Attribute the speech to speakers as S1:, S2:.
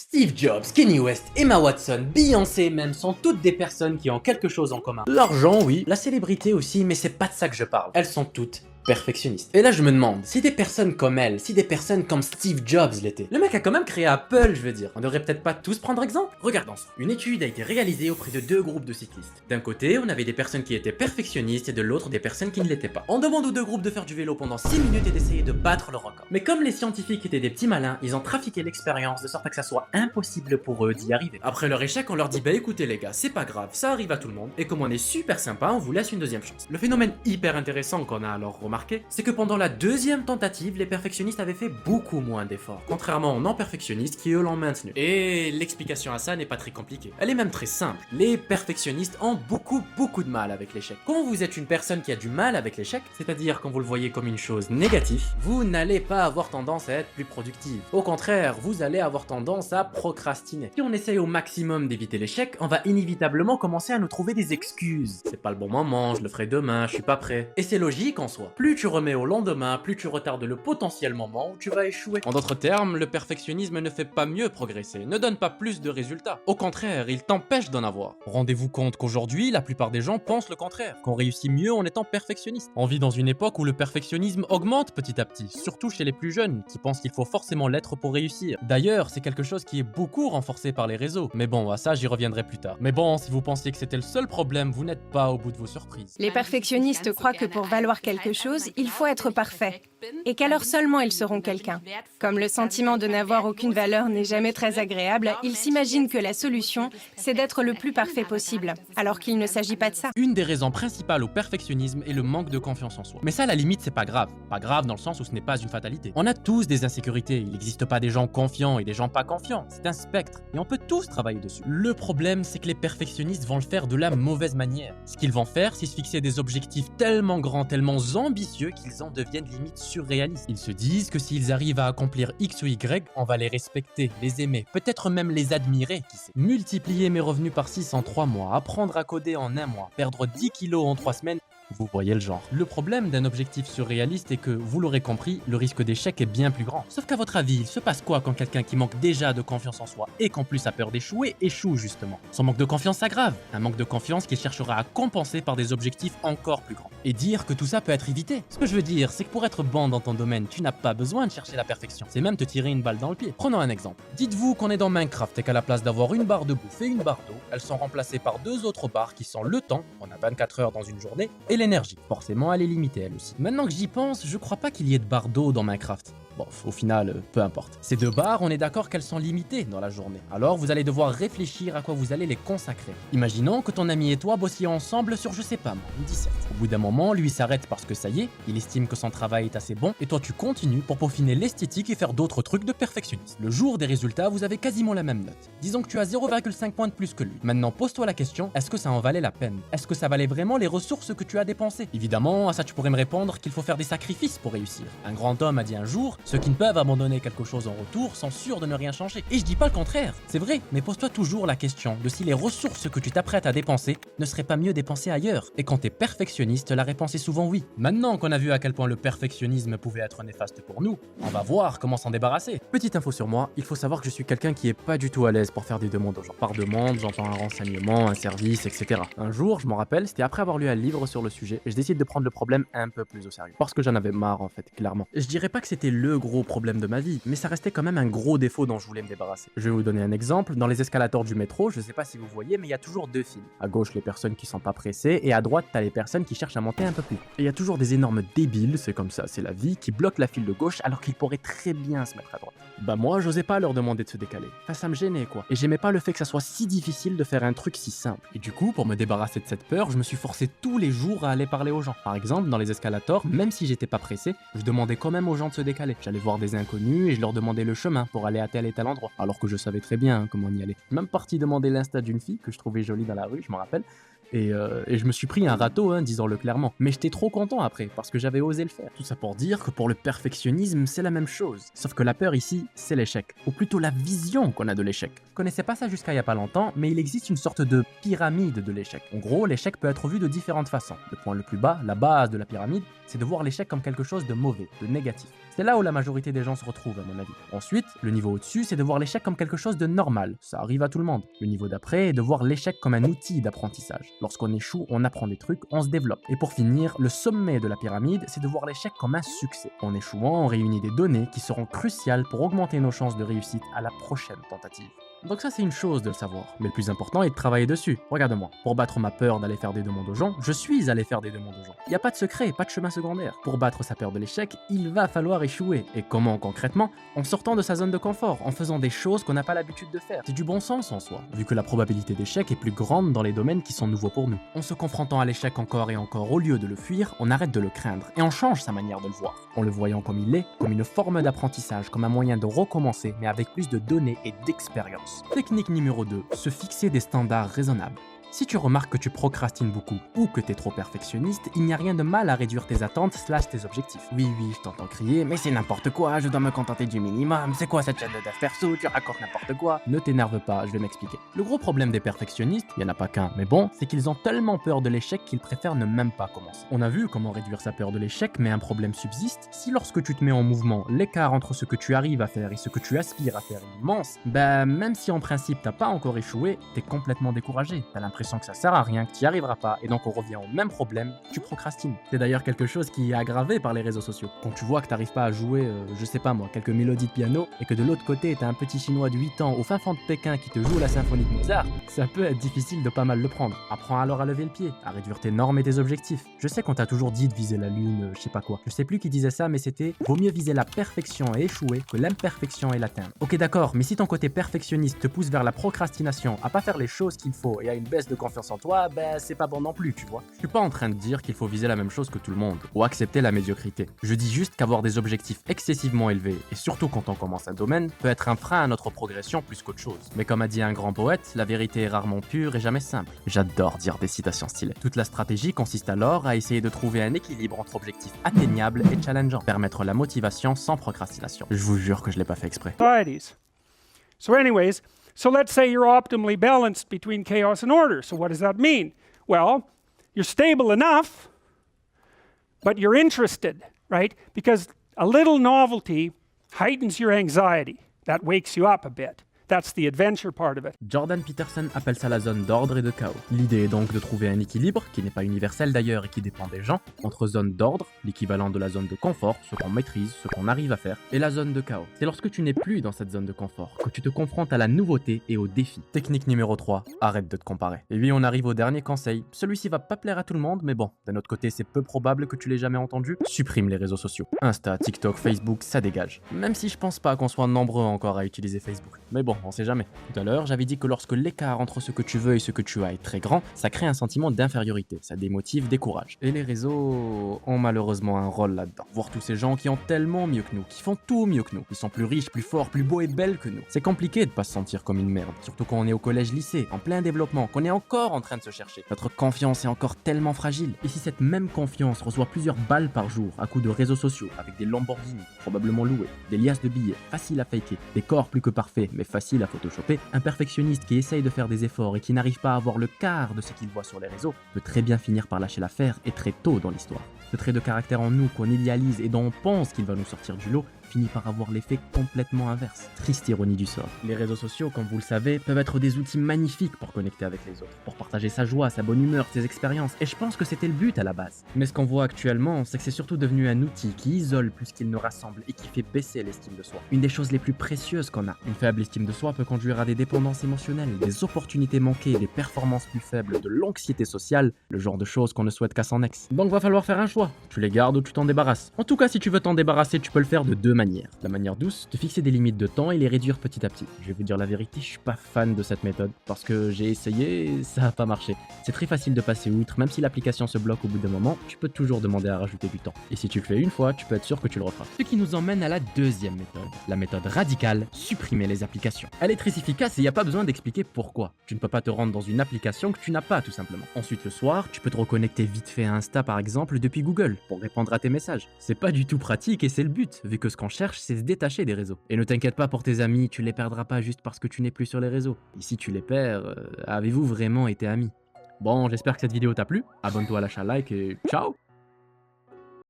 S1: Steve Jobs, Kanye West, Emma Watson, Beyoncé même sont toutes des personnes qui ont quelque chose en commun. L'argent, oui, la célébrité aussi, mais c'est pas de ça que je parle. Elles sont toutes perfectionnistes. Et là je me demande, si des personnes comme elle, si des personnes comme Steve Jobs l'étaient, le mec a quand même créé Apple, je veux dire, on devrait peut-être pas tous prendre exemple? Regardons ça. Une étude a été réalisée auprès de deux groupes de cyclistes. D'un côté, on avait des personnes qui étaient perfectionnistes et de l'autre des personnes qui ne l'étaient pas. On demande aux deux groupes de faire du vélo pendant 6 minutes et d'essayer de battre le record. Mais comme les scientifiques étaient des petits malins, ils ont trafiqué l'expérience de sorte que ça soit impossible pour eux d'y arriver. Après leur échec, on leur dit bah écoutez les gars, c'est pas grave, ça arrive à tout le monde, et comme on est super sympa, on vous laisse une deuxième chance. Le phénomène hyper intéressant qu'on a alors remarqué, c'est que pendant la deuxième tentative, les perfectionnistes avaient fait beaucoup moins d'efforts, contrairement aux non-perfectionnistes qui eux l'ont maintenu. Et l'explication à ça n'est pas très compliquée. Elle est même très simple. Les perfectionnistes ont beaucoup de mal avec l'échec. Quand vous êtes une personne qui a du mal avec l'échec, c'est-à-dire quand vous le voyez comme une chose négative, vous n'allez pas avoir tendance à être plus productive. Au contraire, vous allez avoir tendance à procrastiner. Si on essaye au maximum d'éviter l'échec, on va inévitablement commencer à nous trouver des excuses. C'est pas le bon moment, je le ferai demain, je suis pas prêt. Et c'est logique en soi. Plus tu remets au lendemain, plus tu retardes le potentiel moment où tu vas échouer. En d'autres termes, le perfectionnisme ne fait pas mieux progresser, ne donne pas plus de résultats. Au contraire, il t'empêche d'en avoir. Rendez-vous compte qu'aujourd'hui, la plupart des gens pensent le contraire, qu'on réussit mieux en étant perfectionniste. On vit dans une époque où le perfectionnisme augmente petit à petit, surtout chez les plus jeunes, qui pensent qu'il faut forcément l'être pour réussir. D'ailleurs, c'est quelque chose qui est beaucoup renforcé par les réseaux. Mais bon, à ça, j'y reviendrai plus tard. Mais bon, si vous pensiez que c'était le seul problème, vous n'êtes pas au bout de vos surprises.
S2: Les perfectionnistes croient que pour valoir quelque chose, il faut être parfait, et qu'alors seulement ils seront quelqu'un. Comme le sentiment de n'avoir aucune valeur n'est jamais très agréable, ils s'imaginent que la solution, c'est d'être le plus parfait possible, alors qu'il ne s'agit pas de ça.
S1: Une des raisons principales au perfectionnisme est le manque de confiance en soi. Mais ça, à la limite, c'est pas grave. Pas grave dans le sens où ce n'est pas une fatalité. On a tous des insécurités. Il n'existe pas des gens confiants et des gens pas confiants. C'est un spectre. Et on peut tous travailler dessus. Le problème, c'est que les perfectionnistes vont le faire de la mauvaise manière. Ce qu'ils vont faire, c'est se fixer des objectifs tellement grands, tellement ambitieux qu'ils en deviennent limite surréalistes. Ils se disent que s'ils arrivent à accomplir X ou Y, on va les respecter, les aimer, peut-être même les admirer, qui sait. Multiplier mes revenus par 6 en 3 mois, apprendre à coder en 1 mois, perdre 10 kilos en 3 semaines, vous voyez le genre. Le problème d'un objectif surréaliste est que, vous l'aurez compris, le risque d'échec est bien plus grand. Sauf qu'à votre avis, il se passe quoi quand quelqu'un qui manque déjà de confiance en soi et qu'en plus a peur d'échouer, échoue justement? Son manque de confiance s'aggrave. Un manque de confiance qu'il cherchera à compenser par des objectifs encore plus grands. Et dire que tout ça peut être évité. Ce que je veux dire, c'est que pour être bon dans ton domaine, tu n'as pas besoin de chercher la perfection. C'est même te tirer une balle dans le pied. Prenons un exemple. Dites-vous qu'on est dans Minecraft et qu'à la place d'avoir une barre de bouffe et une barre d'eau, elles sont remplacées par deux autres barres qui sont le temps, on a 24 heures dans une journée, et l'énergie. Forcément, elle est limitée elle aussi. Maintenant que j'y pense, je crois pas qu'il y ait de barres d'eau dans Minecraft. Bon, au final, peu importe. Ces deux barres, on est d'accord qu'elles sont limitées dans la journée. Alors, vous allez devoir réfléchir à quoi vous allez les consacrer. Imaginons que ton ami et toi bossiez ensemble sur, je sais pas moi, une 17. Au bout d'un moment, lui s'arrête parce que ça y est, il estime que son travail est assez bon, et toi tu continues pour peaufiner l'esthétique et faire d'autres trucs de perfectionniste. Le jour des résultats, vous avez quasiment la même note. Disons que tu as 0,5 points de plus que lui. Maintenant, pose-toi la question, est-ce que ça en valait la peine? Est-ce que ça valait vraiment les ressources que tu as dépensées? Évidemment, à ça tu pourrais me répondre qu'il faut faire des sacrifices pour réussir. Un grand homme a dit un jour, ceux qui ne peuvent abandonner quelque chose en retour sont sûrs de ne rien changer. Et je dis pas le contraire, c'est vrai, mais pose-toi toujours la question de si les ressources que tu t'apprêtes à dépenser ne seraient pas mieux dépensées ailleurs. Et quand t'es perfectionniste, la réponse est souvent oui. Maintenant qu'on a vu à quel point le perfectionnisme pouvait être néfaste pour nous, on va voir comment s'en débarrasser. Petite info sur moi, il faut savoir que je suis quelqu'un qui est pas du tout à l'aise pour faire des demandes aux gens. Par demande, j'entends un renseignement, un service, etc. Un jour, je m'en rappelle, c'était après avoir lu un livre sur le sujet, et je décide de prendre le problème un peu plus au sérieux. Parce que j'en avais marre en fait, clairement. Je dirais pas que c'était le gros problème de ma vie, mais ça restait quand même un gros défaut dont je voulais me débarrasser. Je vais vous donner un exemple, dans les escalators du métro, je sais pas si vous voyez, mais il y a toujours deux files. À gauche, les personnes qui sont pas pressées, et à droite, t'as les personnes qui cherchent à monter un peu plus. Et il y a toujours des énormes débiles, c'est comme ça, c'est la vie, qui bloquent la file de gauche alors qu'ils pourraient très bien se mettre à droite. Bah moi, j'osais pas leur demander de se décaler. Enfin, ça me gênait quoi. Et j'aimais pas le fait que ça soit si difficile de faire un truc si simple. Et du coup, pour me débarrasser de cette peur, je me suis forcé tous les jours à aller parler aux gens. Par exemple, dans les escalators, même si j'étais pas pressé, je demandais quand même aux gens de se décaler. J'allais voir des inconnus et je leur demandais le chemin pour aller à tel et tel endroit, alors que je savais très bien comment y aller. Même parti demander l'insta d'une fille que je trouvais jolie dans la rue, je m'en rappelle. Et je me suis pris un râteau, hein, disons-le clairement. Mais j'étais trop content après, parce que j'avais osé le faire. Tout ça pour dire que pour le perfectionnisme, c'est la même chose. Sauf que la peur ici, c'est l'échec. Ou plutôt la vision qu'on a de l'échec. Je connaissais pas ça jusqu'à il y a pas longtemps, mais il existe une sorte de pyramide de l'échec. En gros, l'échec peut être vu de différentes façons. Le point le plus bas, la base de la pyramide, c'est de voir l'échec comme quelque chose de mauvais, de négatif. C'est là où la majorité des gens se retrouvent, à mon avis. Ensuite, le niveau au-dessus, c'est de voir l'échec comme quelque chose de normal. Ça arrive à tout le monde. Le niveau d'après est de voir l'échec comme un outil d'apprentissage. Lorsqu'on échoue, on apprend des trucs, on se développe. Et pour finir, le sommet de la pyramide, c'est de voir l'échec comme un succès. En échouant, on réunit des données qui seront cruciales pour augmenter nos chances de réussite à la prochaine tentative. Donc ça c'est une chose de le savoir, mais le plus important est de travailler dessus. Regarde-moi, pour battre ma peur d'aller faire des demandes aux gens, je suis allé faire des demandes aux gens. Il n'y a pas de secret, pas de chemin secondaire. Pour battre sa peur de l'échec, il va falloir échouer. Et comment concrètement? En sortant de sa zone de confort, en faisant des choses qu'on n'a pas l'habitude de faire. C'est du bon sens en soi, vu que la probabilité d'échec est plus grande dans les domaines qui sont nouveaux pour nous. En se confrontant à l'échec encore et encore, au lieu de le fuir, on arrête de le craindre et on change sa manière de le voir. En le voyant comme il est, comme une forme d'apprentissage, comme un moyen de recommencer, mais avec plus de données et d'expérience. Technique numéro 2, se fixer des standards raisonnables. Si tu remarques que tu procrastines beaucoup ou que tu es trop perfectionniste, il n'y a rien de mal à réduire tes attentes / tes objectifs. Oui, je t'entends crier, mais c'est n'importe quoi, je dois me contenter du minimum, c'est quoi cette chaîne de dev perso, tu racontes n'importe quoi. Ne t'énerve pas, je vais m'expliquer. Le gros problème des perfectionnistes, il n'y en a pas qu'un, mais bon, c'est qu'ils ont tellement peur de l'échec qu'ils préfèrent ne même pas commencer. On a vu comment réduire sa peur de l'échec, mais un problème subsiste. Si lorsque tu te mets en mouvement, l'écart entre ce que tu arrives à faire et ce que tu aspires à faire est immense, même si en principe t'as pas encore échoué, t'es complètement découragé. T'as l'impression que ça sert à rien, que tu n'y arriveras pas, et donc on revient au même problème, tu procrastines. C'est d'ailleurs quelque chose qui est aggravé par les réseaux sociaux. Quand tu vois que t'arrives pas à jouer, je sais pas moi, quelques mélodies de piano, et que de l'autre côté t'as un petit chinois de 8 ans au fin fond de Pékin qui te joue la symphonie de Mozart, ça peut être difficile de pas mal le prendre. Apprends alors à lever le pied, à réduire tes normes et tes objectifs. Je sais qu'on t'a toujours dit de viser la lune, je sais pas quoi. Je sais plus qui disait ça, mais c'était vaut mieux viser la perfection et échouer que l'imperfection et l'atteindre. Ok d'accord, mais si ton côté perfectionniste te pousse vers la procrastination, à pas faire les choses qu'il faut et à une baisse de confiance en toi, c'est pas bon non plus, tu vois. Je suis pas en train de dire qu'il faut viser la même chose que tout le monde, ou accepter la médiocrité. Je dis juste qu'avoir des objectifs excessivement élevés, et surtout quand on commence un domaine, peut être un frein à notre progression plus qu'autre chose. Mais comme a dit un grand poète, la vérité est rarement pure et jamais simple. J'adore dire des citations stylées. Toute la stratégie consiste alors à essayer de trouver un équilibre entre objectifs atteignables et challengeants, permettre la motivation sans procrastination. Je vous jure que je l'ai pas fait exprès.
S3: So anyways, so let's say you're optimally balanced between chaos and order. So what does that mean? Well, you're stable enough, but you're interested, right? Because a little novelty heightens your anxiety. That wakes you up a bit. That's the adventure part of it.
S1: Jordan Peterson appelle ça la zone d'ordre et de chaos. L'idée est donc de trouver un équilibre, qui n'est pas universel d'ailleurs et qui dépend des gens, entre zone d'ordre, l'équivalent de la zone de confort, ce qu'on maîtrise, ce qu'on arrive à faire, et la zone de chaos. C'est lorsque tu n'es plus dans cette zone de confort, que tu te confrontes à la nouveauté et au défi. Technique numéro 3, arrête de te comparer. Et oui, on arrive au dernier conseil. Celui-ci va pas plaire à tout le monde, mais bon, d'un autre côté, c'est peu probable que tu l'aies jamais entendu. Supprime les réseaux sociaux. Insta, TikTok, Facebook, ça dégage. Même si je pense pas qu'on soit nombreux encore à utiliser Facebook. Mais bon, on sait jamais. Tout à l'heure, j'avais dit que lorsque l'écart entre ce que tu veux et ce que tu as est très grand, ça crée un sentiment d'infériorité, ça démotive, décourage. Et les réseaux ont malheureusement un rôle là-dedans. Voir tous ces gens qui ont tellement mieux que nous, qui font tout mieux que nous, ils sont plus riches, plus forts, plus beaux et belles que nous. C'est compliqué de pas se sentir comme une merde, surtout quand on est au collège-lycée, en plein développement, qu'on est encore en train de se chercher. Notre confiance est encore tellement fragile. Et si cette même confiance reçoit plusieurs balles par jour à coups de réseaux sociaux, avec des Lamborghini, probablement loués, des liasses de billets, faciles à faker, des corps plus que parfaits, mais faciles à photoshopper, un perfectionniste qui essaye de faire des efforts et qui n'arrive pas à avoir le quart de ce qu'il voit sur les réseaux peut très bien finir par lâcher l'affaire et très tôt dans l'histoire. Ce trait de caractère en nous qu'on idéalise et dont on pense qu'il va nous sortir du lot finit par avoir l'effet complètement inverse. Triste ironie du sort. Les réseaux sociaux, comme vous le savez, peuvent être des outils magnifiques pour connecter avec les autres, pour partager sa joie, sa bonne humeur, ses expériences, et je pense que c'était le but à la base. Mais ce qu'on voit actuellement, c'est que c'est surtout devenu un outil qui isole plus qu'il ne rassemble et qui fait baisser l'estime de soi. Une des choses les plus précieuses qu'on a. Une faible estime de soi peut conduire à des dépendances émotionnelles, des opportunités manquées, des performances plus faibles, de l'anxiété sociale, le genre de choses qu'on ne souhaite qu'à son ex. Donc va falloir faire un choix. Tu les gardes ou tu t'en débarrasses. En tout cas, si tu veux t'en débarrasser, tu peux le faire de deux manières. manières. La manière douce, te fixer des limites de temps et les réduire petit à petit. Je vais vous dire la vérité, je suis pas fan de cette méthode parce que j'ai essayé et ça a pas marché. C'est très facile de passer outre, même si l'application se bloque au bout d'un moment, tu peux toujours demander à rajouter du temps. Et si tu le fais une fois, tu peux être sûr que tu le referas. Ce qui nous emmène à la deuxième méthode, la méthode radicale, supprimer les applications. Elle est très efficace et il n'y a pas besoin d'expliquer pourquoi. Tu ne peux pas te rendre dans une application que tu n'as pas tout simplement. Ensuite le soir, tu peux te reconnecter vite fait à Insta par exemple depuis Google pour répondre à tes messages. C'est pas du tout pratique et c'est le but, vu que ce qu'on cherche c'est se détacher des réseaux. Et ne t'inquiète pas pour tes amis, tu les perdras pas juste parce que tu n'es plus sur les réseaux. Et si tu les perds, avez-vous vraiment été amis? Bon, j'espère que cette vidéo t'a plu, abonne-toi à la chaîne, like et ciao!